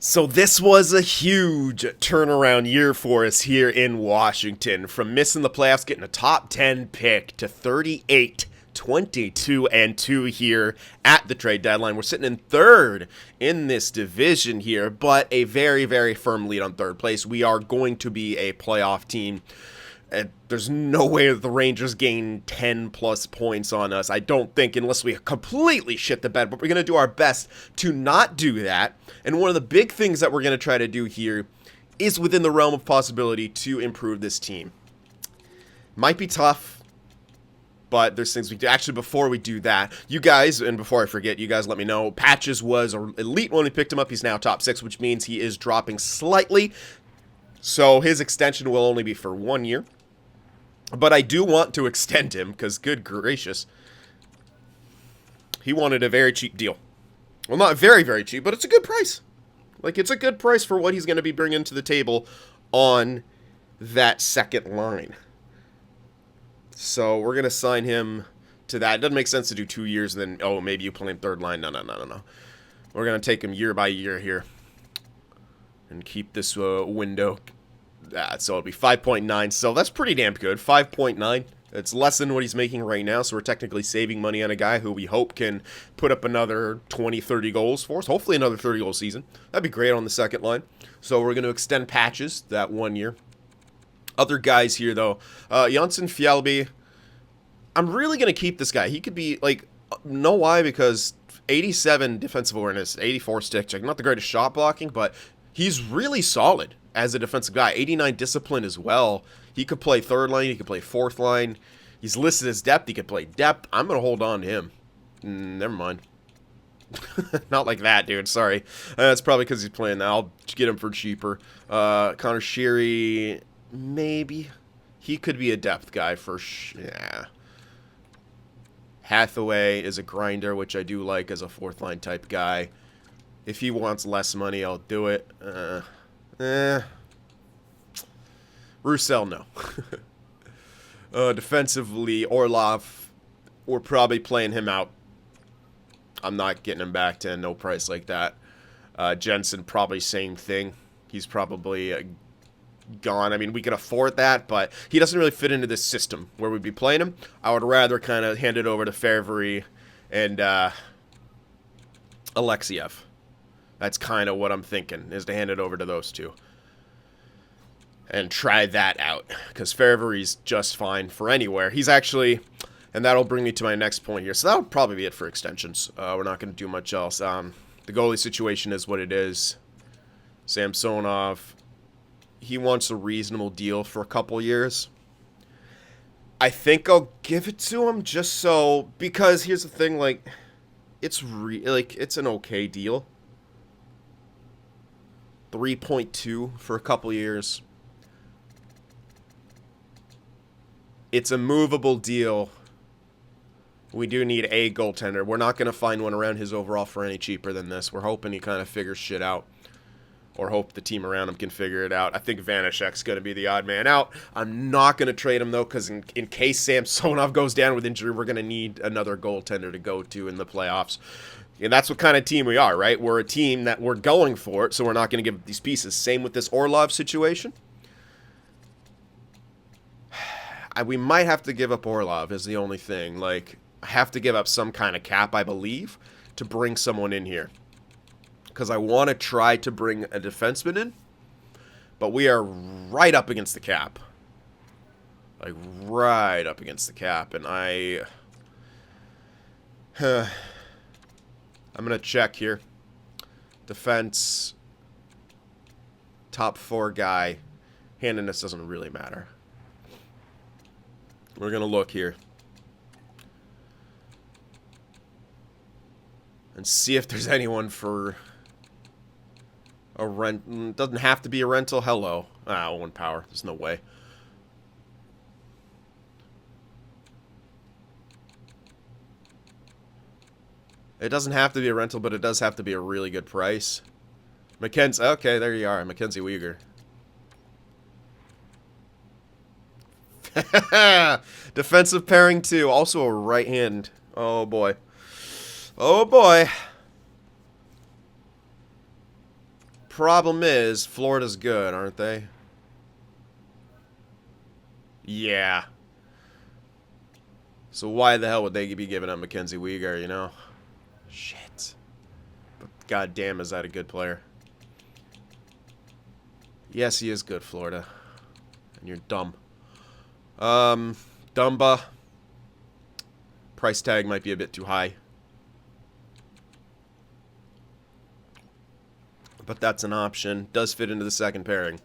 So this was a huge turnaround year for us here in Washington. From missing the playoffs, getting a top 10 pick to 38, 22 and 2 here at the trade deadline. We're sitting in third in this division here, but a very, very firm lead on third place. We are going to be a playoff team. And there's no way that the Rangers gain 10 plus points on us, I don't think, unless we completely shit the bed. But we're going to do our best to not do that. And one of the big things that we're going to try to do here is within the realm of possibility to improve this team. Might be tough, but there's things we do. Actually, before we do that, you guys, and before I forget, you guys let me know, Patches was an elite when we picked him up. He's now top 6, which means he is dropping slightly. So his extension will only be for 1 year. But I do want to extend him, because good gracious, he wanted a very cheap deal. Well, not very, very cheap, but it's a good price. Like, it's a good price for what he's going to be bringing to the table on that second line. So we're going to sign him to that. It doesn't make sense to do 2 years and then, oh, maybe you play him third line. No. We're going to take him year by year here and keep this window. So it'll be 5.9, so that's pretty damn good. 5.9. It's less than what he's making right now, so we're technically saving money on a guy who we hope can put up another 20, 30 goals for us. Hopefully another 30-goal season. That'd be great on the second line. So we're going to extend Patches that 1 year. Other guys here, though. CynFtWProductions. I'm really going to keep this guy. He could be, like, know why? Because 87 defensive awareness, 84 stick check. Not the greatest shot blocking, but he's really solid as a defensive guy. 89 discipline as well. He could play third line. He could play fourth line. He's listed as depth. He could play depth. I'm going to hold on to him. Never mind. Not like that, dude. Sorry. That's probably because he's playing now. I'll get him for cheaper. Connor Sheary, maybe. He could be a depth guy for yeah. Hathaway is a grinder, which I do like as a fourth line type guy. If he wants less money, I'll do it. Roussel, no. Defensively, Orlov, we're probably playing him out. I'm not getting him back to no price like that. Jensen, probably same thing. He's probably gone. I mean, we can afford that, but he doesn't really fit into this system where we'd be playing him. I would rather kind of hand it over to Fervery and Alexiev. That's kind of what I'm thinking, is to hand it over to those two. And try that out, because Fervery's just fine for anywhere. He's actually, and that'll bring me to my next point here. So that'll probably be it for extensions. We're not going to do much else. The goalie situation is what it is. Samsonov, he wants a reasonable deal for a couple years. I think I'll give it to him just so, because here's the thing, like, it's it's an okay deal. 3.2 for a couple years. It's a movable deal. We do need a goaltender. We're not going to find one around his overall for any cheaper than this. We're hoping he kind of figures shit out. Or hope the team around him can figure it out. I think Vanashek's going to be the odd man out. I'm not going to trade him, though, because in case Samsonov goes down with injury, we're going to need another goaltender to go to in the playoffs. And that's what kind of team we are, right? We're a team that we're going for it, so we're not going to give these pieces. Same with this Orlov situation. We might have to give up Orlov is the only thing. Like, I have to give up some kind of cap, I believe, to bring someone in here. Because I want to try to bring a defenseman in. But we are right up against the cap. Like, right up against the cap. And I'm going to check here. Defense. Top 4 guy. Handedness doesn't really matter. We're going to look here. And see if there's anyone for a rent. Doesn't have to be a rental. Hello. Owen Power. There's no way. It doesn't have to be a rental, but it does have to be a really good price. Mackenzie. Okay, there you are. Mackenzie Weegar. Defensive pairing too. Also a right hand. Oh boy. Oh boy. Problem is, Florida's good, aren't they? Yeah. So why the hell would they be giving up Mackenzie Weegar, you know? Shit. But god damn, is that a good player. Yes, he is good, Florida. And you're dumb. Dumba. Price tag might be a bit too high. But that's an option. Does fit into the second pairing.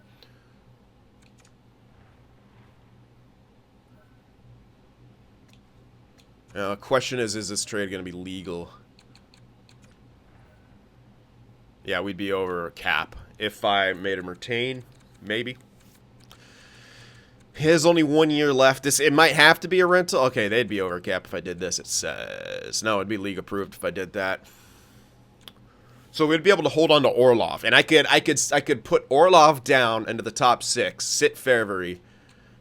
Question is this trade going to be legal? Yeah, we'd be over cap. If I made him retain, maybe. He has only 1 year left. It might have to be a rental. Okay, they'd be over cap if I did this. It says no, it'd be league approved if I did that. So we'd be able to hold on to Orlov, and I could put Orlov down into the top 6, sit Fervary,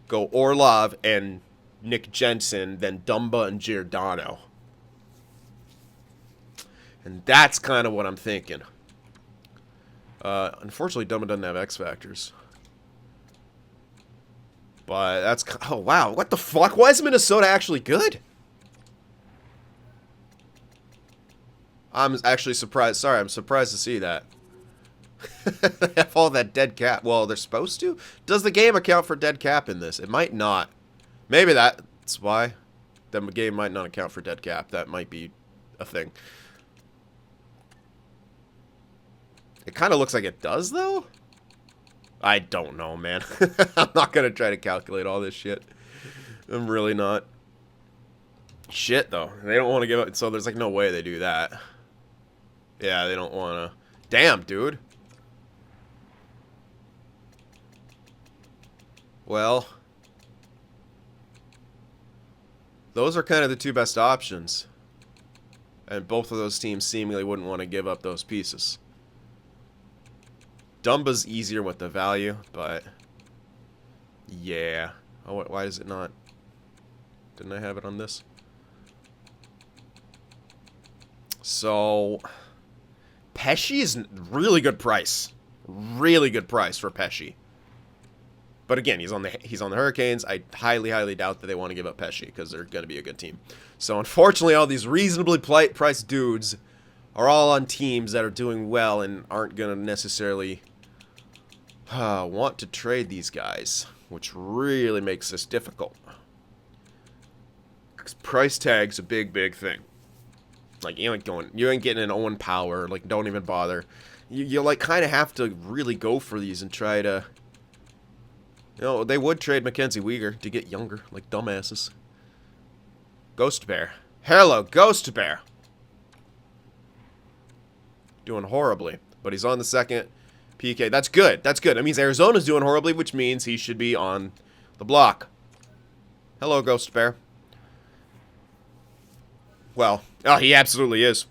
go Orlov and Nick Jensen, then Dumba and Giordano. And that's kind of what I'm thinking. Unfortunately, Dumba doesn't have X factors. But that's... Oh, wow. What the fuck? Why is Minnesota actually good? I'm actually surprised. Sorry, I'm surprised to see that. They have all that dead cap. Well, they're supposed to? Does the game account for dead cap in this? It might not. Maybe that's why. The game might not account for dead cap. That might be a thing. It kind of looks like it does, though. I don't know, man. I'm not going to try to calculate all this shit. I'm really not. Shit, though. They don't want to give up. So there's like no way they do that. Yeah, they don't want to. Damn, dude. Well, those are kind of the two best options. And both of those teams seemingly wouldn't want to give up those pieces. Dumba's easier with the value, but yeah. Oh, why is it not? Didn't I have it on this? So Pesci is really good price. Really good price for Pesci. But again, he's on the Hurricanes. I highly doubt that they want to give up Pesci because they're going to be a good team. So unfortunately, all these reasonably priced dudes are all on teams that are doing well and aren't going to necessarily want to trade these guys, which really makes this difficult. Because price tag's a big thing. Like you ain't getting an Owen Power. Like don't even bother. You like kind of have to really go for these and try to. You know, they would trade Mackenzie Weegar to get younger, like dumbasses. Ghost Bear. Hello, Ghost Bear. Doing horribly, but he's on the second PK. That's good. That's good. That means Arizona's doing horribly, which means he should be on the block. Hello, Ghost Bear. Well, oh, he absolutely is.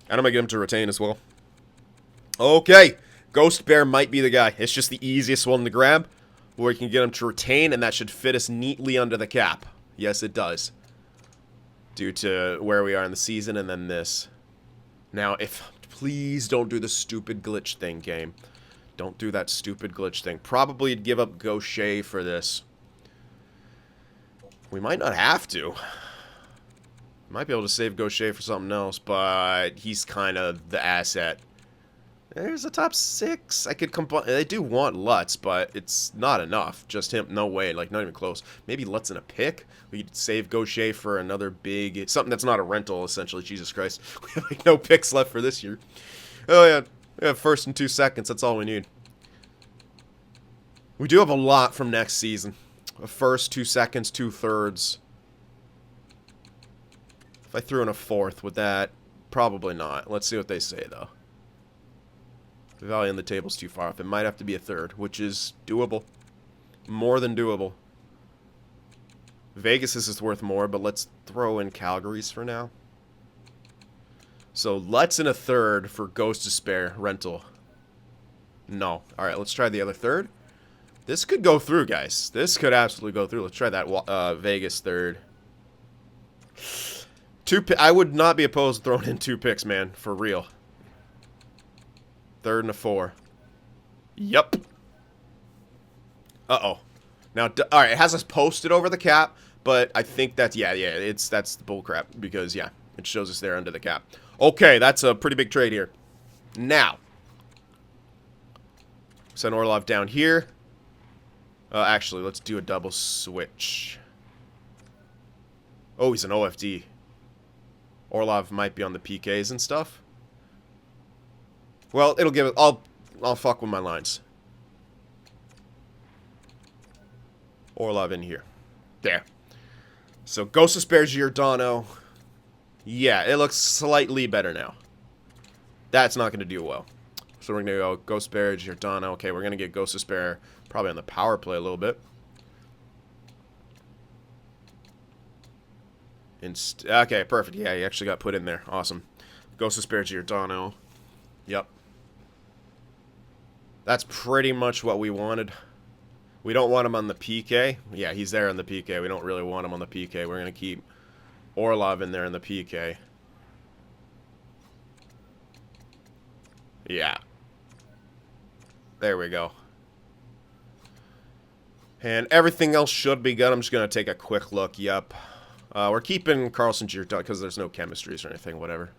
And I'm going to get him to retain as well. Okay. Ghost Bear might be the guy. It's just the easiest one to grab. Where we can get him to retain, and that should fit us neatly under the cap. Yes, it does. Due to where we are in the season, and then this. Now, please don't do the stupid glitch thing, game. Don't do that stupid glitch thing. Probably give up Gaucher for this. We might not have to. Might be able to save Gaucher for something else, but he's kind of the asset. There's a top 6. I could combine. They do want Lutz, but it's not enough. Just him. No way. Like, not even close. Maybe Lutz and a pick. We could save Gaucher for another big... Something that's not a rental, essentially. Jesus Christ. We have, like, no picks left for this year. Oh, yeah. We have first and 2 seconds. That's all we need. We do have a lot from next season. A first, 2 seconds, 2 thirds. If I threw in a 4th, would that... Probably not. Let's see what they say, though. The value on the table's too far off. It might have to be a 3rd, which is doable. More than doable. Vegas is worth more, but let's throw in Calgary's for now. So, Lutz in a 3rd for Ghost Despair rental. No. Alright, let's try the other 3rd. This could go through, guys. This could absolutely go through. Let's try that Vegas 3rd. I would not be opposed to throwing in 2 picks, man. For real. 3rd and a 4. Yep. Uh-oh. Now, alright, it has us posted over the cap, but I think that's, that's bullcrap, because, yeah, it shows us there under the cap. Okay, that's a pretty big trade here. Now, send Orlov down here. Actually, let's do a double switch. Oh, he's an OFD. Orlov might be on the PKs and stuff. Well, it'll give it... I'll fuck with my lines. Orlov in here. There. So, Ghost Bear Giordano. Yeah, it looks slightly better now. That's not going to do well. So, we're going to go Ghost Bear Giordano. Okay, we're going to get Ghost Bear probably on the power play a little bit. Okay, perfect. Yeah, he actually got put in there. Awesome. Ghost Bear Giordano. Yep. That's pretty much what we wanted. We don't want him on the PK. Yeah, he's there on the PK. We don't really want him on the PK. We're going to keep Orlov in there in the PK. Yeah. There we go. And everything else should be good. I'm just going to take a quick look. Yep. We're keeping Carlson Giordano because there's no chemistries or anything. Whatever.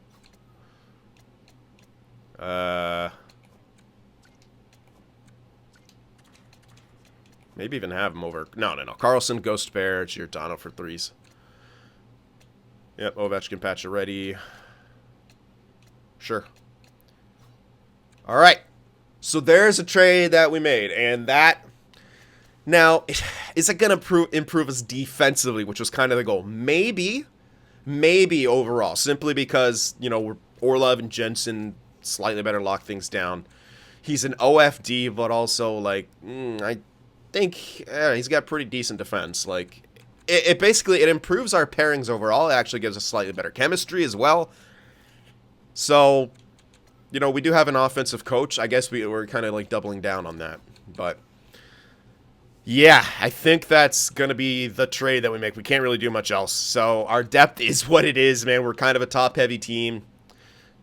Maybe even have him over. No. Carlson, Ghost Bear, Giordano for 3s. Yep, Ovechkin, Pacioretty. Sure. Alright. So there's a trade that we made. And that... Now, is it going to improve us defensively, which was kind of the goal? Maybe. Maybe overall. Simply because, you know, Orlov and Jensen slightly better lock things down. He's an OFD, but also, like, I think he's got pretty decent defense. Like, it basically, it improves our pairings overall. It actually gives us slightly better chemistry as well. So, you know, we do have an offensive coach. I guess we're kind of, like, doubling down on that. But... yeah, I think that's going to be the trade that we make. We can't really do much else. So our depth is what it is, man. We're kind of a top-heavy team.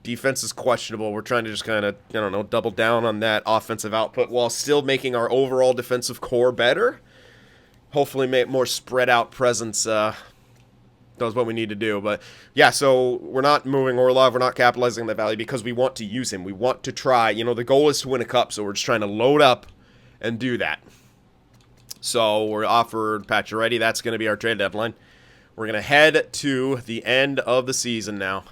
Defense is questionable. We're trying to just kind of, I don't know, double down on that offensive output while still making our overall defensive core better. Hopefully make more spread-out presence. That's what we need to do. But, yeah, so we're not moving Orlov. We're not capitalizing on the value because we want to use him. We want to try. You know, the goal is to win a cup, so we're just trying to load up and do that. So we're offered Pacioretty. That's going to be our trade deadline. We're going to head to the end of the season now.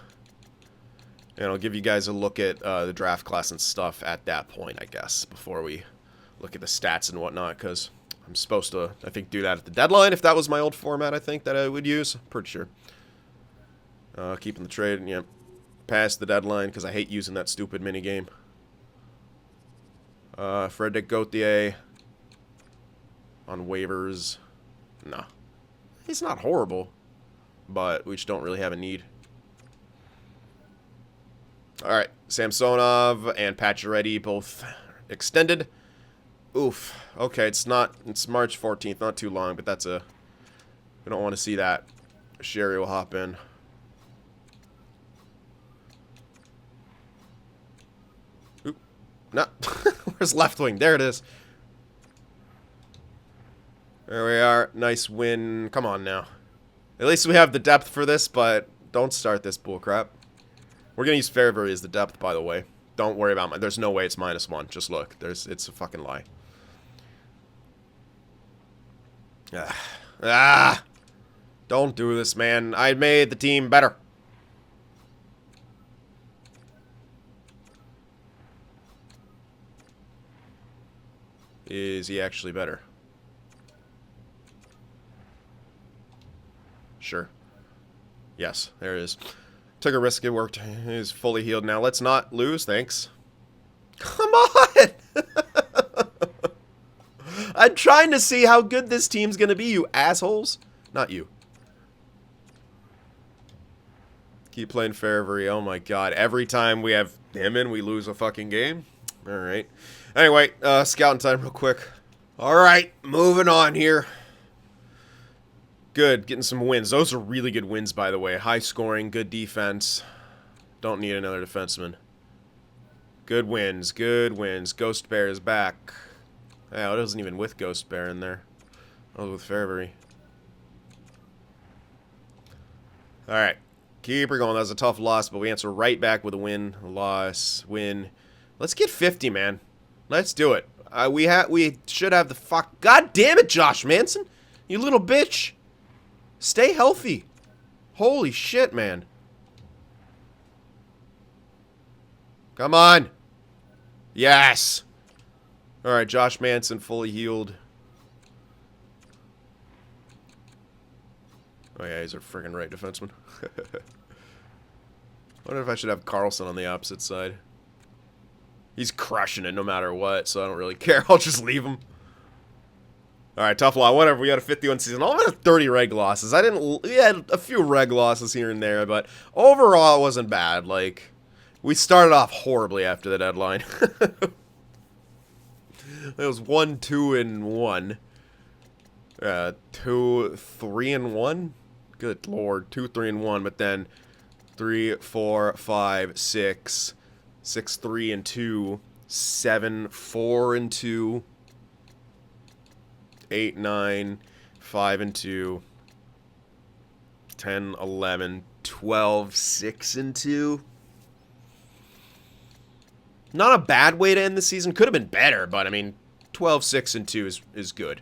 And I'll give you guys a look at the draft class and stuff at that point, I guess, before we look at the stats and whatnot, because I'm supposed to, I think, do that at the deadline, if that was my old format, I think, that I would use. Pretty sure. Keeping the trade, yeah, past the deadline, because I hate using that stupid minigame. Frederic Gauthier. On waivers. No. He's not horrible. But we just don't really have a need. Alright. Samsonov and Pacioretty both extended. Oof. Okay, it's March 14th. Not too long, but that's a... we don't want to see that. Sherry will hop in. Oop. No. Where's left wing? There it is. There we are. Nice win. Come on now. At least we have the depth for this, but don't start this bullcrap. We're going to use Fairbury as the depth, by the way. Don't worry about it. There's no way it's -1. Just look. It's a fucking lie. Don't do this, man. I made the team better. Is he actually better? Sure. Yes, there it is. Took a risk, it worked. He's fully healed now. Let's not lose, thanks. Come on! I'm trying to see how good this team's gonna be, you assholes. Not you. Keep playing Fairbury. Oh my god. Every time we have him in, we lose a fucking game. Alright. Anyway, scouting time real quick. Alright, moving on here. Good, getting some wins. Those are really good wins, by the way. High scoring, good defense. Don't need another defenseman. Good wins. Good wins. Ghost Bear is back. Yeah, it wasn't even with Ghost Bear in there. I was with Fairbury. Alright. Keep her going. That was a tough loss, but we answer right back with a win. A loss. Win. Let's get 50, man. Let's do it. We should have the fuck... God damn it, Josh Manson! You little bitch! Stay healthy. Holy shit, man. Come on. Yes. Alright, Josh Manson fully healed. Oh yeah, he's a friggin' right defenseman. Wonder if I should have Carlson on the opposite side. He's crushing it no matter what, so I don't really care. I'll just leave him. Alright, tough lot. Whatever, we had a 51 season. Almost 30 reg losses. We had a few reg losses here and there, but overall it wasn't bad. Like, we started off horribly after the deadline. It was 1-2-1. 2-3-1. Good lord, 2-3-1. But then 3-4-5-6, 6-3-2, 7-4-2, 8-9, 5-2, 10-11, 12-6-2. Not a bad way to end the season. Could have been better, but I mean, 12-6-2 is good.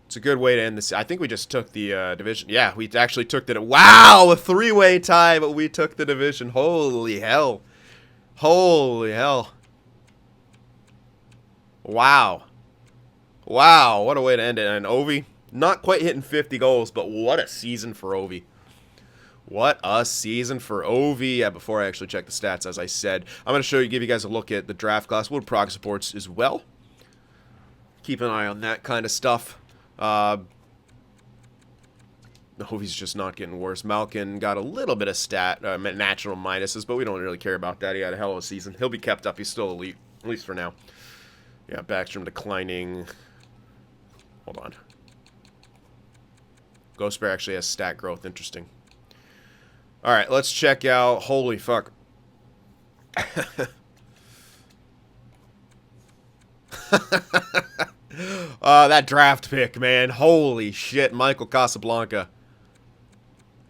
It's a good way to end this. I think we just took the division. Yeah, we actually took the... Wow, a three-way tie, but we took the division. Holy hell. Holy hell. Wow. Wow, what a way to end it. And Ovi, not quite hitting 50 goals, but what a season for Ovi. What a season for Ovi. Yeah, before I actually check the stats, as I said, I'm going to give you guys a look at the draft class. We'll prog supports as well. Keep an eye on that kind of stuff. Ovi's just not getting worse. Malkin got a little bit of natural minuses, but we don't really care about that. He had a hell of a season. He'll be kept up. He's still elite, at least for now. Yeah, Backstrom declining. Hold on. Ghost Bear actually has stat growth. Interesting. Alright, let's check out... Holy fuck. That draft pick, man. Holy shit. Michael Casablanca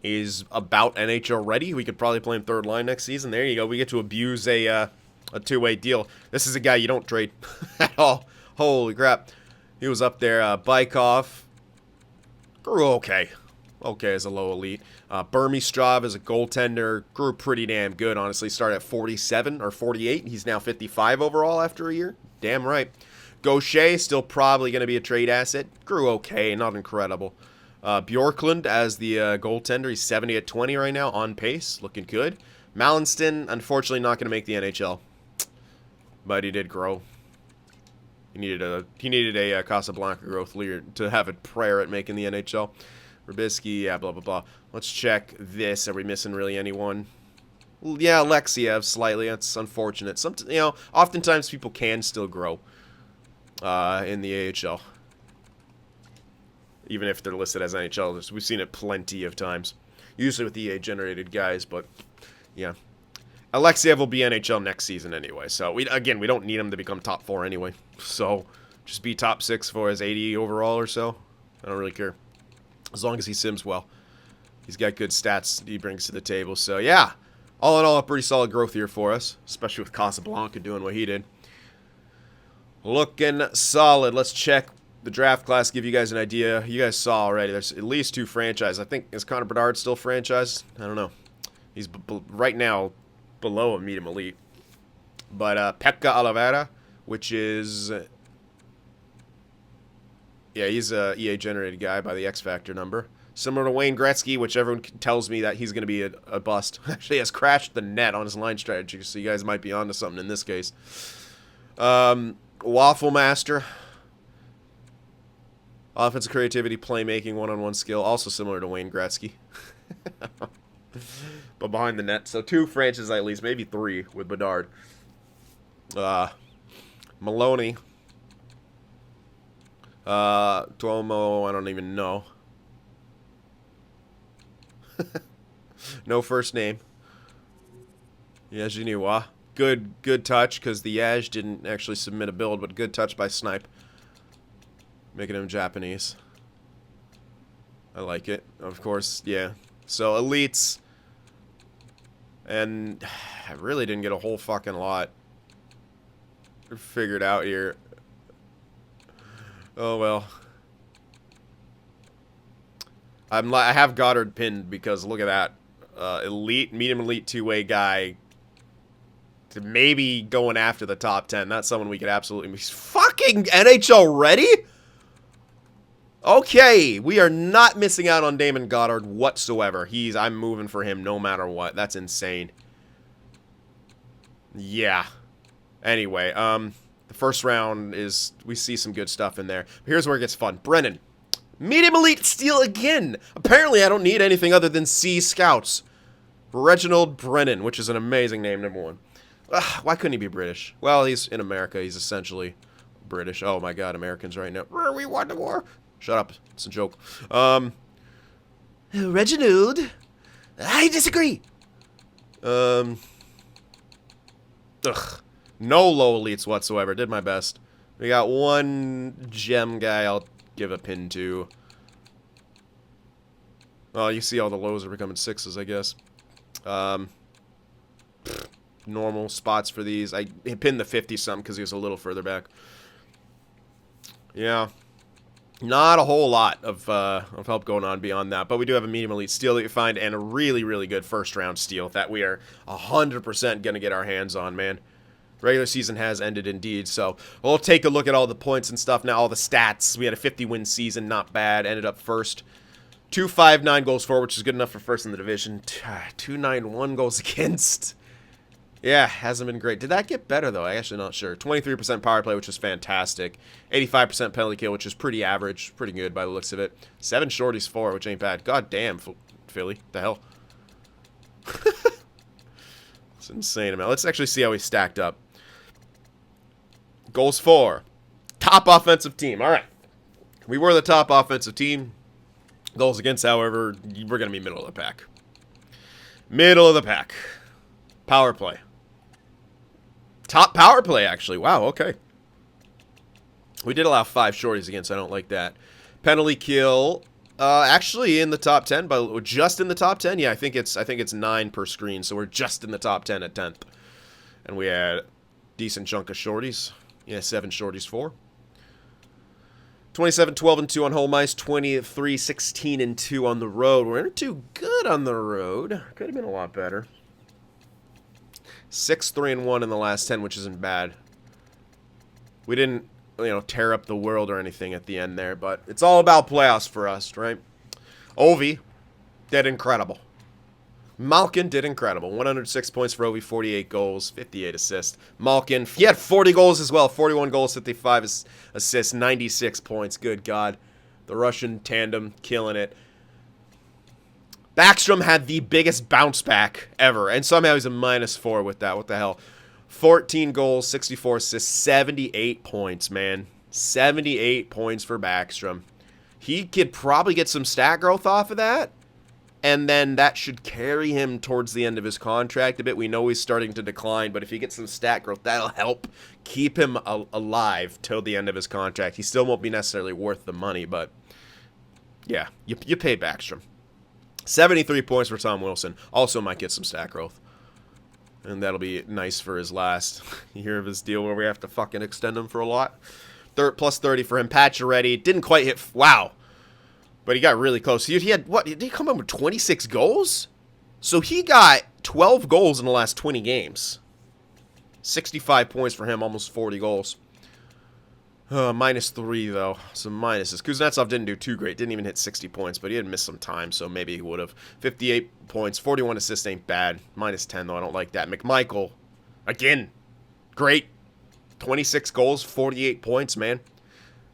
is about NHL ready. We could probably play him third line next season. There you go. We get to abuse a two-way deal. This is a guy you don't trade at all. Holy crap. He was up there. Bykov grew okay. Okay as a low elite. Burmistrov as a goaltender grew pretty damn good, honestly. Started at 47 or 48. He's now 55 overall after a year. Damn right. Gaucher, still probably going to be a trade asset. Grew okay, not incredible. Bjorklund as the goaltender. He's 70 at 20 right now, on pace. Looking good. Mallinston, unfortunately not going to make the NHL. But he did grow. He needed a Casablanca growth leader to have a prayer at making the NHL. Rubisky, yeah, blah, blah, blah. Let's check this. Are we missing really anyone? Yeah, Alexiev slightly. That's unfortunate. Oftentimes people can still grow in the AHL. Even if they're listed as NHL. We've seen it plenty of times. Usually with EA-generated guys, but yeah. Alexiev will be NHL next season anyway. So, we don't need him to become top 4 anyway. So, just be top 6 for his 80 overall or so. I don't really care. As long as he sims well. He's got good stats he brings to the table. So, yeah. All in all, a pretty solid growth year for us. Especially with Casablanca doing what he did. Looking solid. Let's check the draft class, give you guys an idea. You guys saw already. There's at least 2 franchises. I think, is Connor Bedard still franchised? I don't know. He's right now below a medium elite. But Pekka Oliveira, which is... yeah, he's a EA-generated guy by the X Factor number. Similar to Wayne Gretzky, which everyone tells me that he's going to be a bust. Actually, has crashed the net on his line strategy, so you guys might be onto something in this case. Waffle Master. Offensive creativity, playmaking, one-on-one skill. Also similar to Wayne Gretzky. But behind the net. So 2 franchises at least. Maybe 3 with Bedard. Maloney. Tuomo, I don't even know. No first name. Yajiniwa. Good touch, because the Yaj didn't actually submit a build, but good touch by Snipe. Making him Japanese. I like it, of course, yeah. So, elites. And I really didn't get a whole fucking lot figured out here. Oh, well. I have Goddard pinned because look at that. Elite, medium elite two-way guy. To maybe going after the top 10. That's someone we could absolutely... Fucking NHL ready? Okay, we are not missing out on Damon Goddard whatsoever. I'm moving for him no matter what. That's insane. Yeah. Anyway, the first round is... We see some good stuff in there. Here's where it gets fun. Brennan. Medium elite steal again. Apparently, I don't need anything other than C Scouts. Reginald Brennan, which is an amazing name, number one. Ugh, why couldn't he be British? Well, he's in America. He's essentially British. Oh, my God, Americans right now. We want the war. Shut up. It's a joke. Reginald. I disagree. Ugh. No low elites whatsoever. Did my best. We got one gem guy I'll give a pin to. Oh, you see all the lows are becoming 6s, I guess. Normal spots for these. I pinned the 50-something because he was a little further back. Yeah. Not a whole lot of help going on beyond that, but we do have a medium elite steal that you find, and a really, really good first-round steal that we are 100% going to get our hands on, man. Regular season has ended indeed, so we'll take a look at all the points and stuff now, all the stats. We had a 50-win season, not bad, ended up first. 259 goals for, which is good enough for first in the division. 291 goals against. Yeah, hasn't been great. Did that get better, though? I'm actually not sure. 23% power play, which is fantastic. 85% penalty kill, which is pretty average. Pretty good by the looks of it. 7 shorties, 4, which ain't bad. God damn, Philly. The hell? It's insane amount. Let's actually see how we stacked up. Goals for. Top offensive team. All right. We were the top offensive team. Goals against, however, we're going to be middle of the pack. Middle of the pack. Power play. Top power play, actually. Wow, okay. We did allow 5 shorties against. I don't like that. Penalty kill. Actually in the top 10, but just in the top 10. Yeah, I think it's 9 per screen, so we're just in the top 10 at 10th. And we had a decent chunk of shorties. Yeah, 7 shorties, 4. 27, 12, and 2 on home ice. 23, 16, and 2 on the road. We're not too good on the road. Could have been a lot better. 6, 3, and 1 in the last 10, which isn't bad. We didn't, tear up the world or anything at the end there, but it's all about playoffs for us, right? Ovi did incredible. Malkin did incredible. 106 points for Ovi, 48 goals, 58 assists. Malkin, he had 40 goals as well. 41 goals, 55 assists, 96 points. Good God. The Russian tandem killing it. Backstrom had the biggest bounce back ever, and somehow he's a -4 with that. What the hell? 14 goals, 64 assists, 78 points, man. 78 points for Backstrom. He could probably get some stat growth off of that, and then that should carry him towards the end of his contract a bit. We know he's starting to decline, but if he gets some stat growth, that'll help keep him alive till the end of his contract. He still won't be necessarily worth the money, but yeah, you pay Backstrom. 73 points for Tom Wilson. Also might get some stat growth. And that'll be nice for his last year of his deal where we have to fucking extend him for a lot. Plus 30 for him. Pacioretty didn't quite hit. Wow. But he got really close. He had, what? Did he come up with 26 goals? So he got 12 goals in the last 20 games. 65 points for him. Almost 40 goals. -3, though. Some minuses. Kuznetsov didn't do too great. Didn't even hit 60 points, but he had missed some time, so maybe he would have. 58 points. 41 assists ain't bad. -10, though. I don't like that. McMichael, again, great. 26 goals, 48 points, man.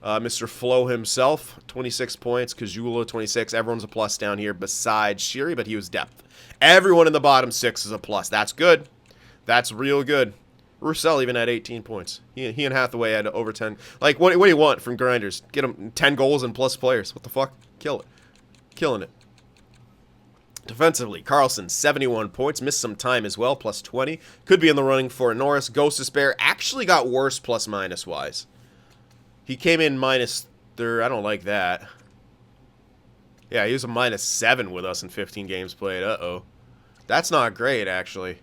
Mr. Flo himself, 26 points. Kajula, 26. Everyone's a plus down here besides Shiri, but he was depth. Everyone in the bottom 6 is a plus. That's good. That's real good. Roussel even had 18 points. He and Hathaway had over 10. Like, what do you want from Grinders? Get him 10 goals and plus players. What the fuck? Kill it. Killing it. Defensively, Carlson, 71 points. Missed some time as well, plus 20. Could be in the running for Norris. Ghost Despair actually got worse plus-minus wise. He came in minus 3. I don't like that. Yeah, he was a minus 7 with us in 15 games played. Uh-oh. That's not great, actually.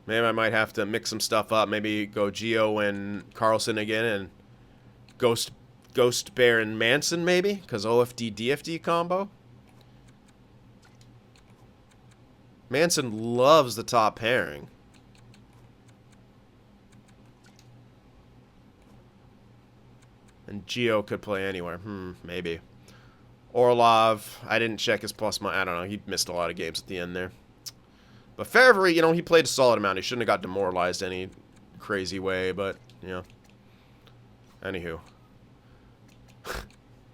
Maybe I might have to mix some stuff up. Maybe go Geo and Carlson again and Ghost Bear and Manson, maybe? Because OFD, DFD combo? Manson loves the top pairing. And Geo could play anywhere. Maybe. Orlov, I didn't check his plus I don't know. He missed a lot of games at the end there. But Favre, you know, he played a solid amount. He shouldn't have got demoralized any crazy way, but, you know. Anywho.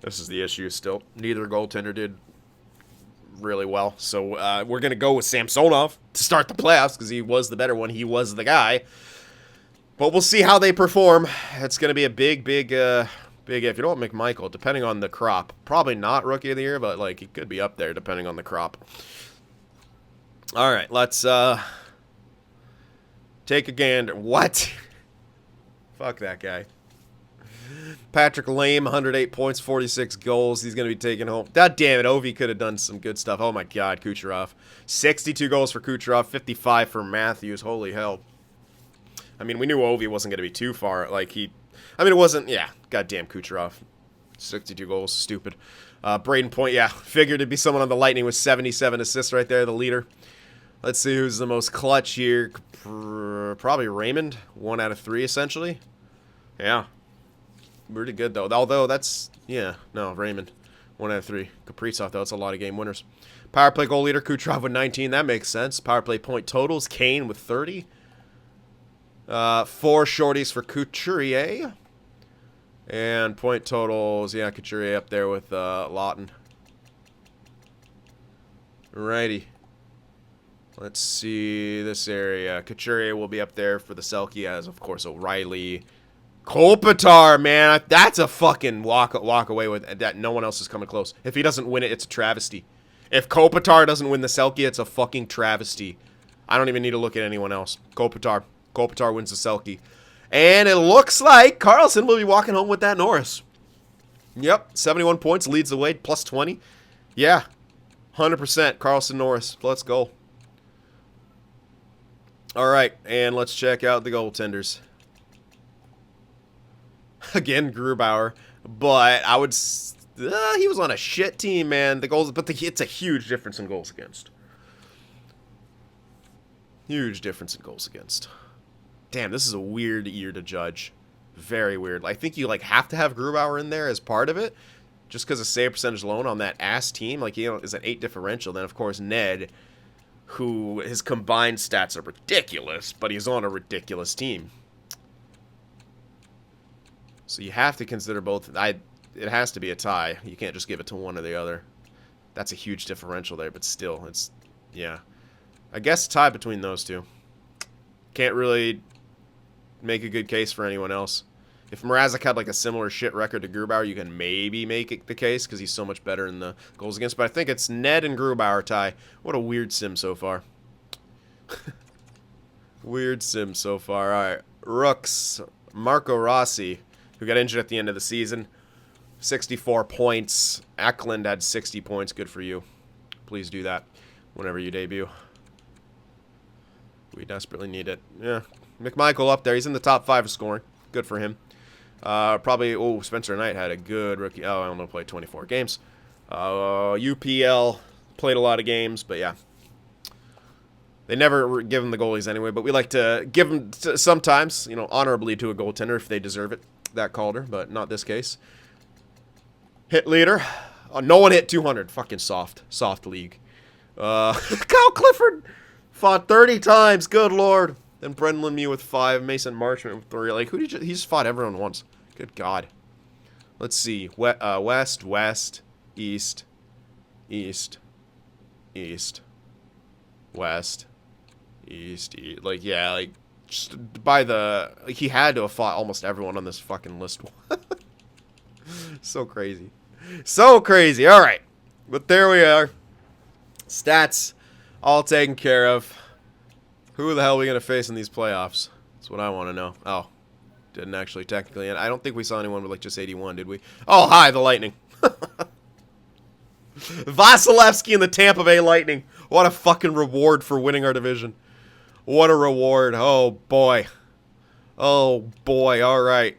This is the issue still. Neither goaltender did really well. So we're going to go with Samsonov to start the playoffs because he was the better one. He was the guy. But we'll see how they perform. It's going to be a big if. You don't want McMichael, depending on the crop. Probably not Rookie of the Year, but like he could be up there depending on the crop. All right, let's take a gander. What? Fuck that guy. Patrick Lame, 108 points, 46 goals. He's going to be taking home. God damn it, Ovi could have done some good stuff. Oh, my God, Kucherov. 62 goals for Kucherov, 55 for Matthews. Holy hell. I mean, we knew Ovi wasn't going to be too far. Like, it wasn't, yeah. Goddamn Kucherov. 62 goals, stupid. Braden Point, yeah. Figured it'd be someone on the Lightning with 77 assists right there, the leader. Let's see who's the most clutch here. Probably Raymond. 1 out of 3, essentially. Yeah. Pretty good, though. Although, that's... Yeah. No, Raymond. 1 out of 3. Kaprizov, though. It's a lot of game winners. Power play goal leader, Kucherov with 19. That makes sense. Power play point totals, Kane with 30. 4 shorties for Couturier. And point totals, yeah, Couturier up there with Lawton. Alrighty. Let's see this area. Couturier will be up there for the Selke, as, of course, O'Reilly. Kopitar, man, that's a fucking walk away with that. No one else is coming close. If he doesn't win it, it's a travesty. If Kopitar doesn't win the Selke, it's a fucking travesty. I don't even need to look at anyone else. Kopitar wins the Selke. And it looks like Carlson will be walking home with that Norris. Yep, 71 points, leads the way, plus 20. Yeah, 100% Carlson Norris. Let's go. All right, and let's check out the goaltenders. Again, Grubauer, but I would... he was on a shit team, man. The goals, but it's a huge difference in goals against. Huge difference in goals against. Damn, this is a weird year to judge. Very weird. I think you like have to have Grubauer in there as part of it, just because of save percentage alone on that ass team. Like, you know, is an 8 differential. Then of course Ned, who his combined stats are ridiculous, but he's on a ridiculous team. So you have to consider both. It has to be a tie. You can't just give it to one or the other. That's a huge differential there, but still, it's, yeah. I guess tie between those two. Can't really make a good case for anyone else. If Mrazek had like a similar shit record to Grubauer, you can maybe make it the case because he's so much better in the goals against. But I think it's Ned and Grubauer tie. What a weird sim so far. Weird sim so far. All right, Rooks, Marco Rossi, who got injured at the end of the season. 64 points. Eklund had 60 points. Good for you. Please do that whenever you debut. We desperately need it. Yeah. McMichael up there. He's in the top 5 of scoring. Good for him. Probably, oh, Spencer Knight had a good rookie. Oh, I only played 24 games. UPL played a lot of games, but yeah. They never give him the goalies anyway, but we like to give them sometimes, you know, honorably to a goaltender if they deserve it. That Calder, but not this case. Hit leader. Oh, no one hit 200. Fucking soft league. Kyle Clifford fought 30 times. Good lord. Then Brendan Lemieux with 5. Mason Marchment with 3. Like, who did you... He just fought everyone once. Good God. Let's see. West, West, East, East, East, West, East, East. Like, yeah, like, just by the... Like, he had to have fought almost everyone on this fucking list. So crazy. So crazy. All right. But there we are. Stats all taken care of. Who the hell are we going to face in these playoffs? That's what I want to know. Oh, didn't actually technically. I don't think we saw anyone with like just 81, did we? Oh, hi, the Lightning. Vasilevsky and the Tampa Bay Lightning. What a fucking reward for winning our division. What a reward. Oh, boy. Oh, boy. All right.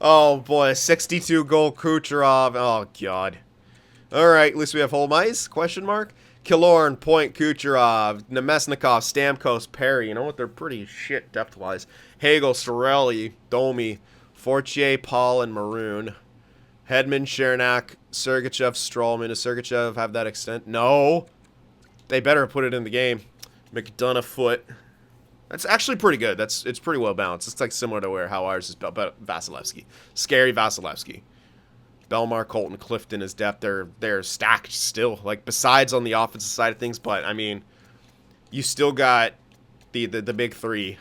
Oh, boy. 62-goal Kucherov. Oh, God. All right. At least we have home ice? Question mark. Killorn, Point, Kucherov, Nemesnikov, Stamkos, Perry. You know what? They're pretty shit depth-wise. Hagel, Sorelli, Domi, Fortier, Paul, and Maroon. Hedman, Chernak, Sergachev, Strawman. Does Sergachev have that extent? No. They better put it in the game. McDonough, Foot. That's actually pretty good. It's pretty well balanced. It's like similar to how ours is built. But Vasilevsky. Scary Vasilevsky. Belmar, Colton, Clifton is depth. They're stacked still. Like, besides on the offensive side of things. But, I mean, you still got the big three.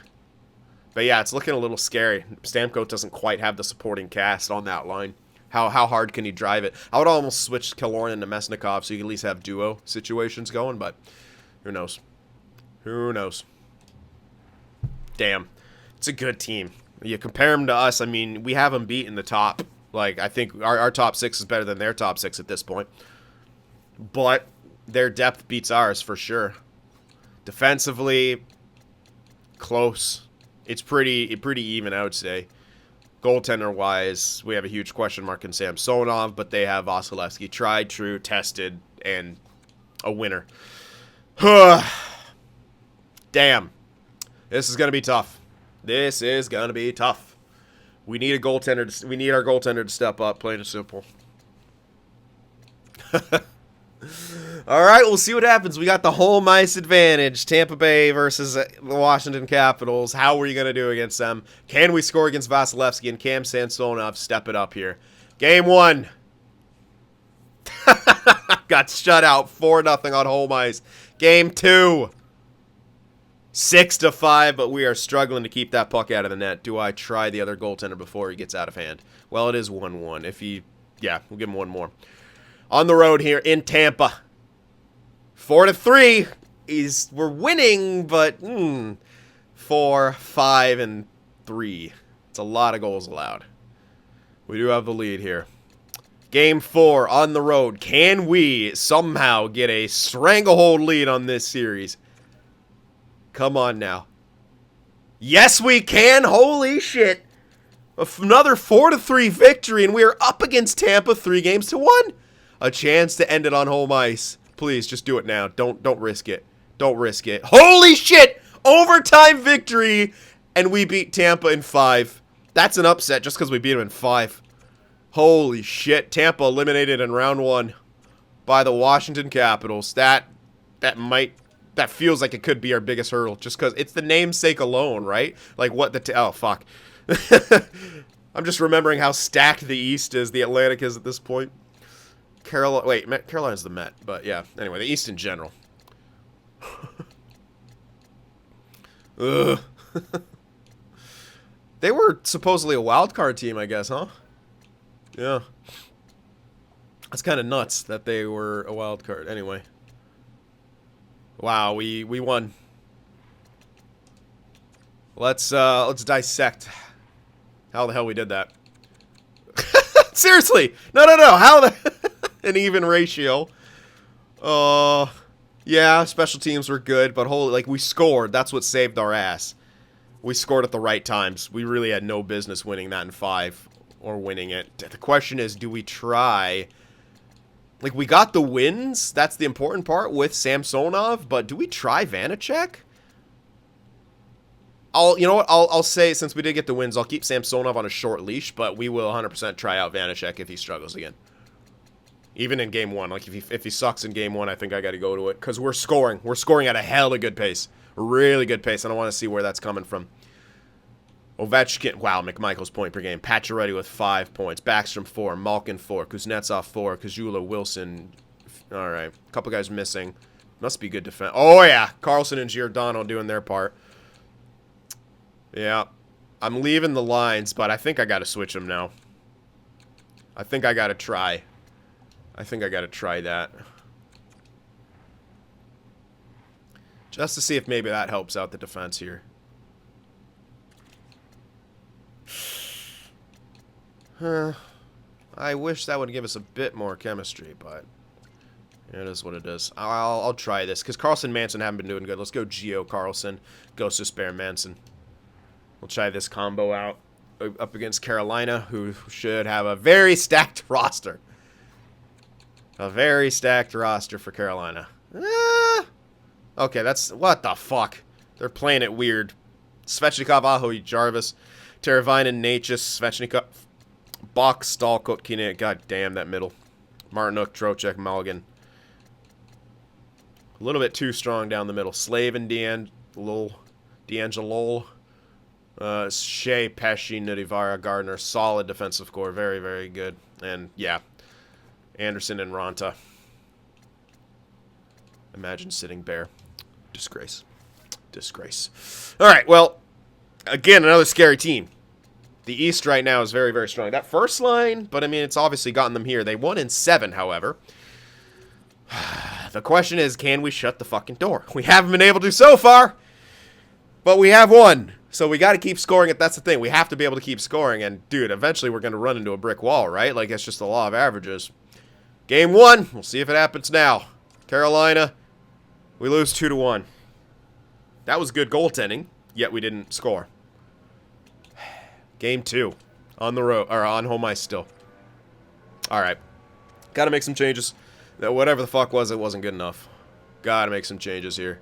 But, yeah, it's looking a little scary. Stamkos doesn't quite have the supporting cast on that line. How hard can he drive it? I would almost switch Killorn and Nemesnikov so you can at least have duo situations going, but who knows? Who knows? Damn. It's a good team. You compare them to us, I mean, we have them beat in the top. Like, I think our top six is better than their top six at this point. But their depth beats ours for sure. Defensively, close. It's pretty even, I would say. Goaltender-wise, we have a huge question mark in Samsonov, but they have Vasilevsky. Tried, true, tested, and a winner. Damn. This is going to be tough. This is going to be tough. We need a goaltender. We need our goaltender to step up, plain and simple. All right, we'll see what happens. We got the home ice advantage. Tampa Bay versus the Washington Capitals. How are we going to do against them? Can we score against Vasilevsky and Cam Samsonov step it up here? Game 1. Got shut out 4-0 on home ice. Game 2. 6-5, but we are struggling to keep that puck out of the net. Do I try the other goaltender before he gets out of hand? Well, it is 1-1. If he, yeah, we'll give him one more. On the road here in Tampa. 4-3. We're winning, but 4, 5, and 3. It's a lot of goals allowed. We do have the lead here. Game 4 on the road. Can we somehow get a stranglehold lead on this series? Come on now. Yes, we can. Holy shit. Another 4-3 victory, and we are up against Tampa 3-1. A chance to end it on home ice. Please, just do it now. Don't risk it. Don't risk it. Holy shit! Overtime victory, and we beat Tampa in 5. That's an upset just because we beat them in 5. Holy shit. Tampa eliminated in round 1 by the Washington Capitals. That feels like it could be our biggest hurdle just because it's the namesake alone, right? Like what oh, fuck. I'm just remembering how stacked the East is, the Atlantic is at this point. Carolina's the Met, but yeah. Anyway, the East in general. Ugh. They were supposedly a wild card team, I guess, huh? Yeah. That's kind of nuts that they were a wild card. Anyway. Wow, we won. Let's dissect how the hell we did that. Seriously. No. How the an even ratio. Yeah, special teams were good, but we scored. That's what saved our ass. We scored at the right times. We really had no business winning that in 5 or winning it. The question is, do we try? Like, we got the wins. That's the important part with Samsonov, but do we try Vanacek? You know what? I'll say, since we did get the wins, I'll keep Samsonov on a short leash, but we will 100% try out Vanacek if he struggles again. Even in game 1. Like, if he sucks in game 1, I think I got to go to it. Because we're scoring. We're scoring at a hella good pace. Really good pace. I don't want to see where that's coming from. Ovechkin. Wow, McMichael's point per game. Pacioretty with 5 points. Backstrom 4. Malkin 4. Kuznetsov 4. Kajula, Wilson. All right. A couple guys missing. Must be good defense. Oh, yeah. Carlson and Giordano doing their part. Yeah. I'm leaving the lines, but I think I got to switch them now. I think I got to try. I think I got to try that. Just to see if maybe that helps out the defense here. I wish that would give us a bit more chemistry, but it is what it is. I'll try this, because Carlson and Manson haven't been doing good. Let's go Geo Carlson, Ghost of Spare Manson. We'll try this combo out up against Carolina, who should have a very stacked roster. A very stacked roster for Carolina. Okay, that's... What the fuck? They're playing it weird. Svechnikov, Aho, Jarvis, Teravainen, Natchez, Svechnikov, Bach, Stalkot, Kine. God damn, that middle. Martinuk, Trocheck, Mulligan. A little bit too strong down the middle. Slavin, D'Angelo, Shea, Pesci, Nudivara, Gardner. Solid defensive core. Very, very good. And, yeah, Anderson and Ranta. Imagine sitting bare. Disgrace. Disgrace. All right, well, again, another scary team. The East right now is very, very strong. That first line, but I mean, it's obviously gotten them here. They won in 7, however. The question is, can we shut the fucking door? We haven't been able to so far, but we have won. So we got to keep scoring it. That's the thing. We have to be able to keep scoring. And, dude, eventually we're going to run into a brick wall, right? Like, it's just the law of averages. Game 1. We'll see if it happens now. Carolina, we lose 2-1. That was good goaltending, yet we didn't score. Game 2. On the road, or on home ice still. Alright. Gotta make some changes. Whatever the fuck was, it wasn't good enough. Gotta make some changes here.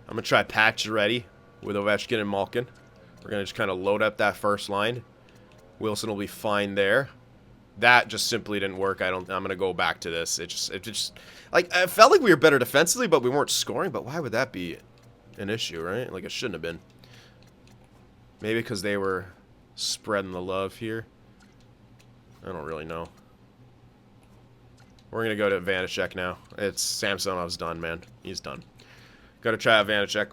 I'm gonna try Pacioretty with Ovechkin and Malkin. We're gonna just kind of load up that first line. Wilson will be fine there. That just simply didn't work. I'm gonna go back to this. It just like, I felt like we were better defensively, but we weren't scoring. But why would that be an issue, right? Like, it shouldn't have been. Maybe because they were spreading the love here. I don't really know. We're gonna go to Vanacek now. It's Samsonov's done, man. He's done. Gotta try out Vanacek.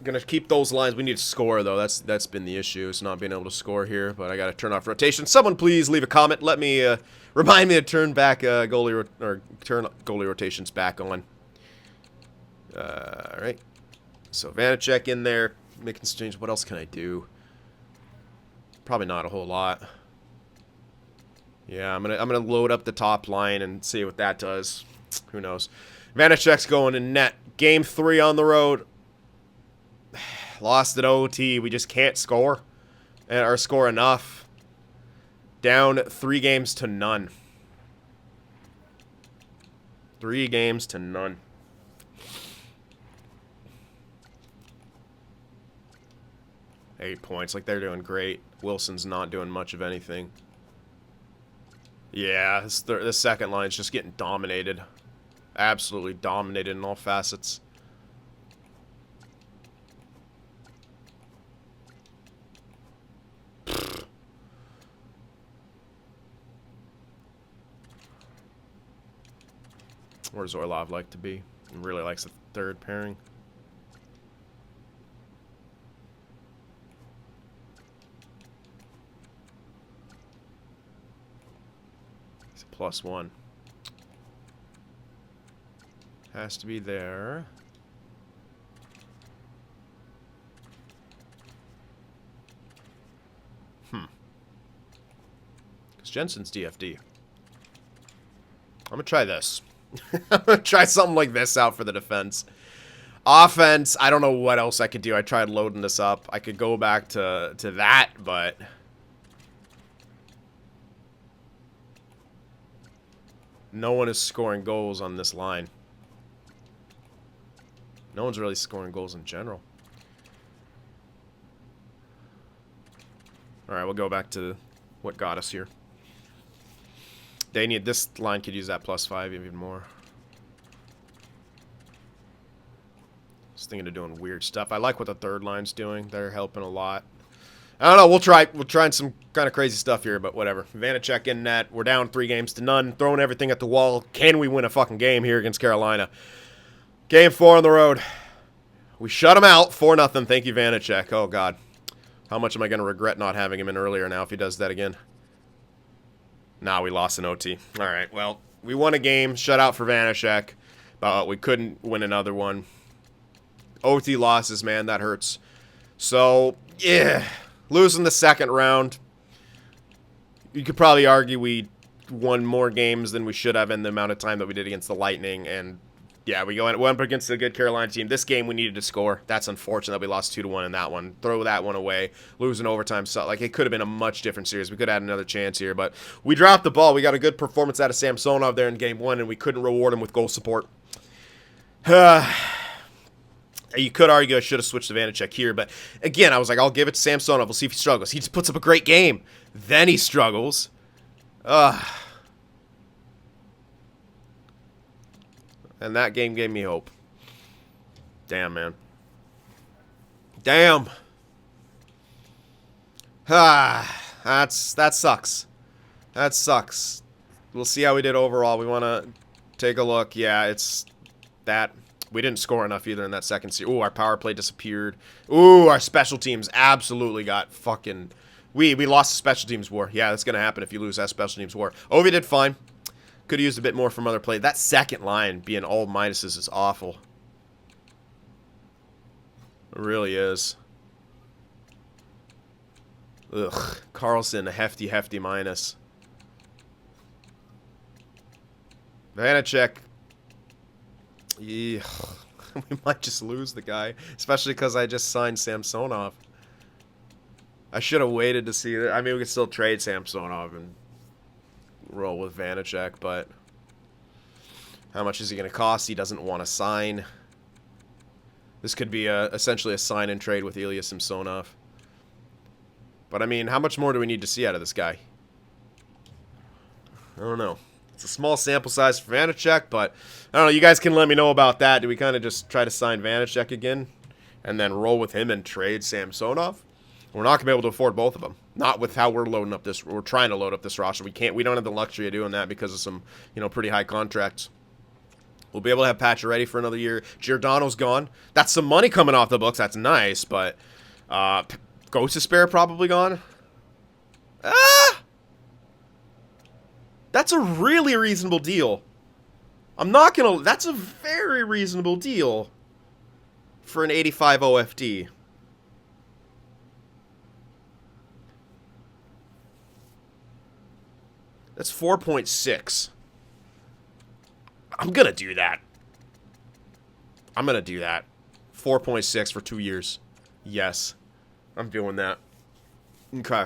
Gonna keep those lines. We need to score, though. That's been the issue. It's not being able to score here, but I gotta turn off rotation. Someone please leave a comment. Let me remind me to turn back turn goalie rotations back on. All right. So Vanacek in there, making some changes. What else can I do? Probably not a whole lot. Yeah, I'm gonna load up the top line and see what that does. Who knows? Vanacek's going in net. Game 3 on the road. Lost at OT. We just can't score. Or score enough. Down 3-0. 3-0. 8 points. Like, they're doing great. Wilson's not doing much of anything. Yeah, this second line's just getting dominated. Absolutely dominated in all facets. Where does Orlov like to be? He really likes the third pairing. He's a +1. Has to be there. Because Jensen's DFD. I'm going to try this. I'm going to try something like this out for the defense. Offense, I don't know what else I could do. I tried loading this up. I could go back to that, but... no one is scoring goals on this line. No one's really scoring goals in general. Alright, we'll go back to what got us here. They need... this line could use that +5 even more. Just thinking of doing weird stuff. I like what the third line's doing. They're helping a lot. I don't know. We'll try some kind of crazy stuff here, but whatever. Vanacek in net. We're down 3-0. Throwing everything at the wall. Can we win a fucking game here against Carolina? Game 4 on the road. We shut him out. 4-0. Thank you, Vanacek. Oh, God. How much am I going to regret not having him in earlier now if he does that again? Nah, we lost an OT. All right, well, we won a game. Shutout for Vanacek. but we couldn't win another one. OT losses, man, that hurts. So, yeah, losing the second round. You could probably argue we won more games than we should have in the amount of time that we did against the Lightning, and yeah, we went up against a good Carolina team. This game we needed to score. That's unfortunate that we lost 2-1 in that one. Throw that one away. Losing overtime. So, like, it could have been a much different series. We could have had another chance here, but we dropped the ball. We got a good performance out of Samsonov there in game 1, and we couldn't reward him with goal support. You could argue I should have switched to Vanacek here, but again, I was like, I'll give it to Samsonov. We'll see if he struggles. He just puts up a great game. Then he struggles. And that game gave me hope. Damn, man. Damn. That sucks. That sucks. We'll see how we did overall. We want to take a look. Yeah, it's that. We didn't score enough either in that second series. Ooh, our power play disappeared. Ooh, our special teams absolutely got fucking... We lost the special teams war. Yeah, that's going to happen if you lose that special teams war. Ovi did fine. Could have used a bit more from other play. That second line being all minuses is awful. It really is. Ugh. Carlson, a hefty minus. Vanacek. Yeah. We might just lose the guy. Especially because I just signed Samsonov. I should have waited to see that. I mean, we could still trade Samsonov and roll with Vanacek, but how much is he going to cost? He doesn't want to sign. This could be essentially a sign and trade with Ilya Samsonov. But I mean, how much more do we need to see out of this guy? I don't know. It's a small sample size for Vanacek, but I don't know. You guys can let me know about that. Do we kind of just try to sign Vanacek again and then roll with him and trade Samsonov? We're not gonna be able to afford both of them. Not with how we're loading up this. We're trying to load up this roster. We can't. We don't have the luxury of doing that because of some, pretty high contracts. We'll be able to have Patcher ready for another year. Giordano's gone. That's some money coming off the books. That's nice, but Ghost of Spare probably gone. That's a really reasonable deal. I'm not gonna. That's a very reasonable deal for an 85 OFD. That's 4.6. I'm going to do that. I'm going to do that. 4.6 for 2 years. Yes. I'm doing that. Okay.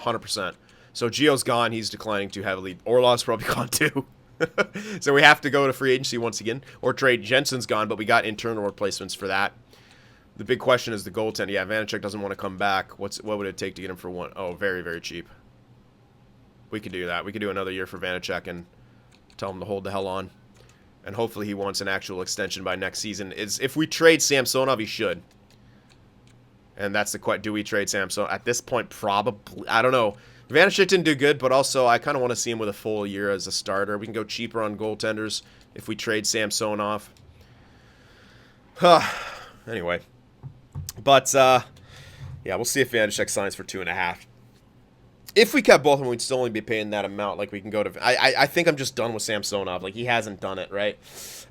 100%. So Gio's gone. He's declining too heavily. Orlov's probably gone too. So we have to go to free agency once again. Or trade. Jensen's gone, but we got internal replacements for that. The big question is the goaltender. Yeah, Vanacek doesn't want to come back. What would it take to get him for one? Oh, very, very cheap. We could do that. We could do another year for Vanacek and tell him to hold the hell on. And hopefully he wants an actual extension by next season. If we trade Samsonov, he should. And that's the question. Do we trade Samsonov? At this point, probably. I don't know. Vanacek didn't do good, but also I kind of want to see him with a full year as a starter. We can go cheaper on goaltenders if we trade Samsonov. Anyway. But, yeah, we'll see if Vanacek signs for 2.5. If we kept both of them, we'd still only be paying that amount. Like, we can go to... I think I'm just done with Samsonov. Like, he hasn't done it, right?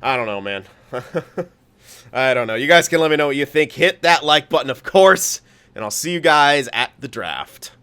I don't know, man. I don't know. You guys can let me know what you think. Hit that like button, of course. And I'll see you guys at the draft.